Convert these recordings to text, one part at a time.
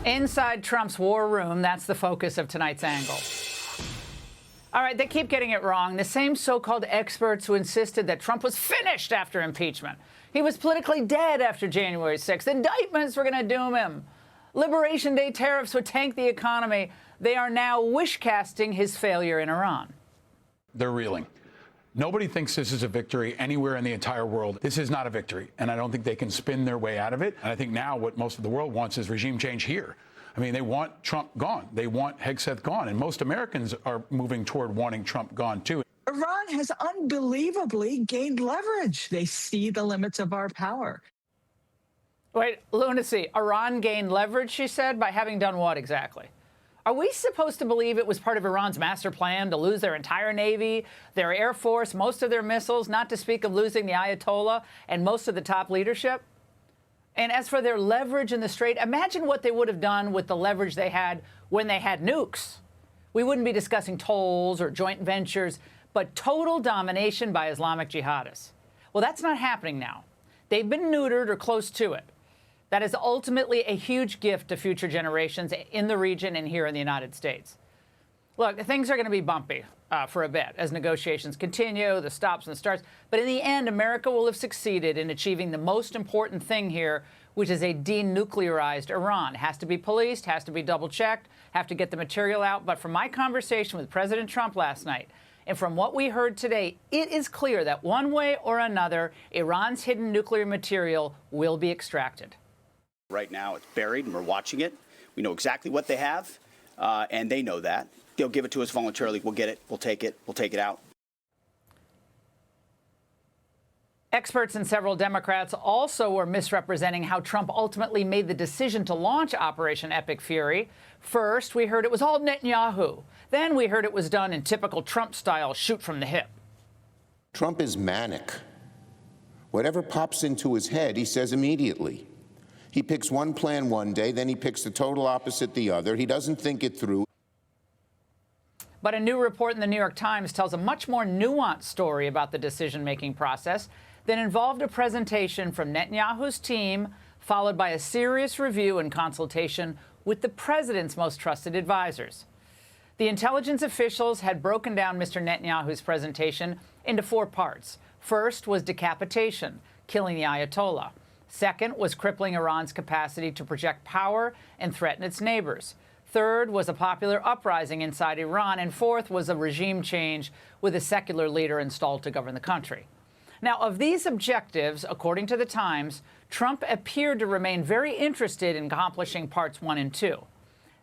Inside Trump's war room, that's the focus of tonight's Angle. All right, they keep getting it wrong. The same so-called experts who insisted that Trump was finished after impeachment. He was politically dead after January 6th. Indictments were going to doom him. Liberation Day tariffs would tank the economy. They are now wish-casting his failure in Iran. They're reeling. Nobody thinks this is a victory anywhere in the entire world. This is not a victory, and I don't think they can spin their way out of it. And I think now what most of the world wants is regime change here. I mean, they want Trump gone. They want Hegseth gone. And most Americans are moving toward wanting Trump gone, too. Iran has unbelievably gained leverage. They see the limits of our power. Wait, lunacy. Iran gained leverage, she said, by having done what exactly? Are we supposed to believe it was part of Iran's master plan to lose their entire Navy, their Air Force, most of their missiles, not to speak of losing the Ayatollah and most of the top leadership? And as for their leverage in the Strait, imagine what they would have done with the leverage they had when they had nukes. We wouldn't be discussing tolls or joint ventures, but total domination by Islamic jihadists. Well, that's not happening now. They've been neutered or close to it. That is ultimately a huge gift to future generations in the region and here in the United States. Look, things are going to be bumpy for a bit as negotiations continue, the stops and the starts. But in the end, America will have succeeded in achieving the most important thing here, which is a denuclearized Iran. It has to be policed, has to be double-checked, have to get the material out. But from my conversation with President Trump last night, and from what we heard today, it is clear that one way or another, Iran's hidden nuclear material will be extracted. Right now, it's buried, and we're watching it. We know exactly what they have, and they know that. They'll give it to us voluntarily. We'll get it. We'll take it. We'll take it out. Experts and several Democrats also were misrepresenting how Trump ultimately made the decision to launch Operation Epic Fury. First, we heard it was all Netanyahu. Then we heard it was done in typical Trump-style shoot from the hip. Trump is manic. Whatever pops into his head, he says immediately. He picks one plan one day, then he picks the total opposite the other. He doesn't think it through. But a new report in the New York Times tells a much more nuanced story about the decision-making process that involved a presentation from Netanyahu's team, followed by a serious review and consultation with the president's most trusted advisors. The intelligence officials had broken down Mr. Netanyahu's presentation into 4 parts. First was decapitation, killing the Ayatollah. Second was crippling Iran's capacity to project power and threaten its neighbors. Third was a popular uprising inside Iran. And fourth was a regime change with a secular leader installed to govern the country. Now, of these objectives, according to the Times, Trump appeared to remain very interested in accomplishing parts 1 and 2.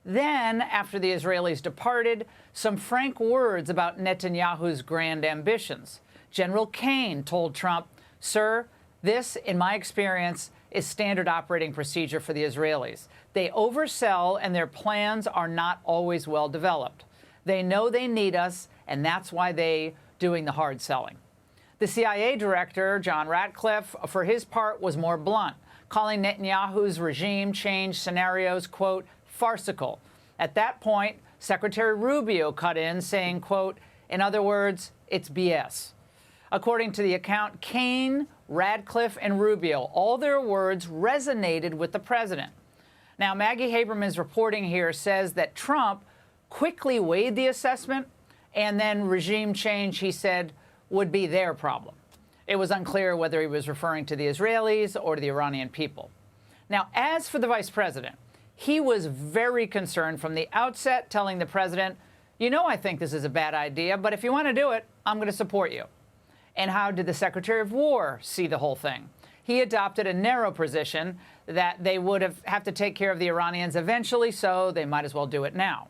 Then, after the Israelis departed, some frank words about Netanyahu's grand ambitions. General Kane told Trump, "Sir, this, in my experience, is standard operating procedure for the Israelis. They oversell, and their plans are not always well developed. They know they need us, and that's why they're doing the hard selling." The CIA director, John Ratcliffe, for his part, was more blunt, calling Netanyahu's regime change scenarios, quote, farcical. At that point, Secretary Rubio cut in, saying, quote, in other words, it's BS. According to the account, Kane, Radcliffe, and Rubio, all their words resonated with the president. Now, Maggie Haberman's reporting here says that Trump quickly weighed the assessment, and then regime change, he said, would be their problem. It was unclear whether he was referring to the Israelis or to the Iranian people. Now, as for the vice president, he was very concerned from the outset, telling the president, you know, I think this is a bad idea, but if you want to do it, I'm going to support you. And how did the Secretary of War see the whole thing? He adopted a narrow position that they would have to take care of the Iranians eventually, so they might as well do it now.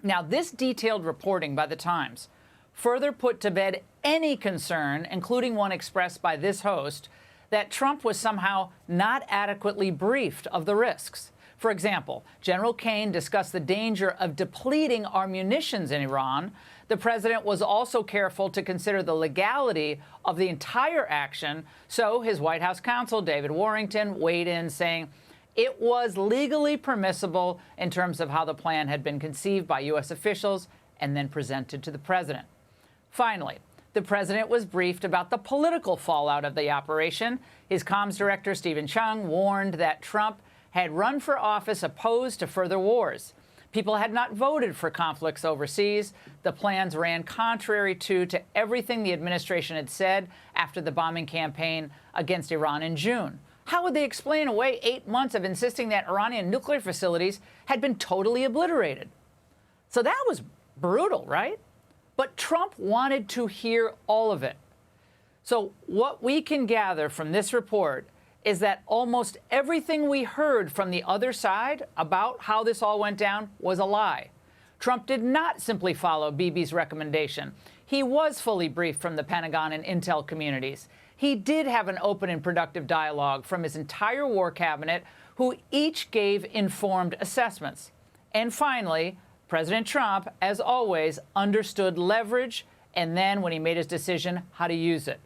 Now, this detailed reporting by the Times further put to bed any concern, including one expressed by this host, that Trump was somehow not adequately briefed of the risks. For example, General Kane discussed the danger of depleting our munitions in Iran. The president was also careful to consider the legality of the entire action, so his White House counsel, David Warrington, weighed in, saying it was legally permissible in terms of how the plan had been conceived by U.S. officials and then presented to the president. Finally, the president was briefed about the political fallout of the operation. His comms director, Stephen Chung, warned that Trump had run for office opposed to further wars. People had not voted for conflicts overseas. The plans ran contrary to everything the administration had said after the bombing campaign against Iran in June. How would they explain away 8 months of insisting that Iranian nuclear facilities had been totally obliterated? So that was brutal, right? But Trump wanted to hear all of it. So what we can gather from this report is that almost everything we heard from the other side about how this all went down was a lie. Trump did not simply follow Bibi's recommendation. He was fully briefed from the Pentagon and intel communities. He did have an open and productive dialogue from his entire war cabinet, who each gave informed assessments. And finally, President Trump, as always, understood leverage and then, when he made his decision, how to use it.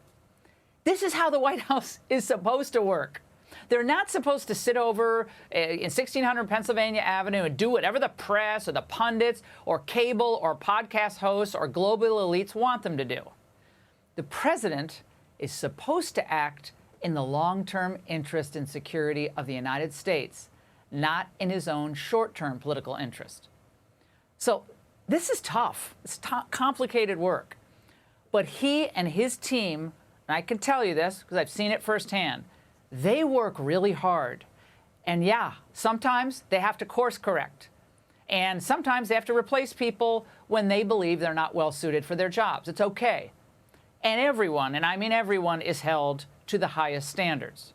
This is how the White House is supposed to work. They're not supposed to sit over in 1600 Pennsylvania Avenue and do whatever the press or the pundits or cable or podcast hosts or global elites want them to do. The president is supposed to act in the long-term interest and security of the United States, not in his own short-term political interest. So this is tough. It's complicated work. But he and his team, and I can tell you this because I've seen it firsthand, they work really hard. And yeah, sometimes they have to course correct. And sometimes they have to replace people when they believe they're not well suited for their jobs. It's okay. And everyone, and I mean everyone, is held to the highest standards.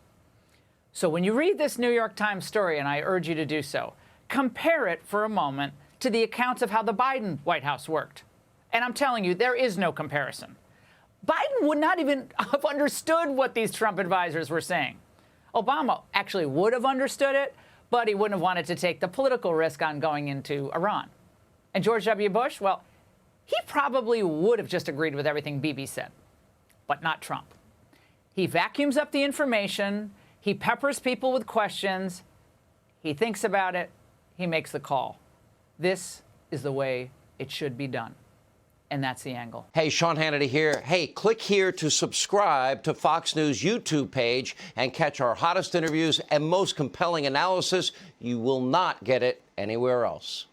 So when you read this New York Times story, and I urge you to do so, compare it for a moment to the accounts of how the Biden White House worked. And I'm telling you, there is no comparison. Biden would not even have understood what these Trump advisors were saying. Obama actually would have understood it, but he wouldn't have wanted to take the political risk on going into Iran. And George W. Bush, well, he probably would have just agreed with everything Bibi said, but not Trump. He vacuums up the information, he peppers people with questions, he thinks about it, he makes the call. This is the way it should be done. And that's The Angle. Hey, Sean Hannity here. Hey, click here to subscribe to Fox News YouTube page and catch our hottest interviews and most compelling analysis. You will not get it anywhere else.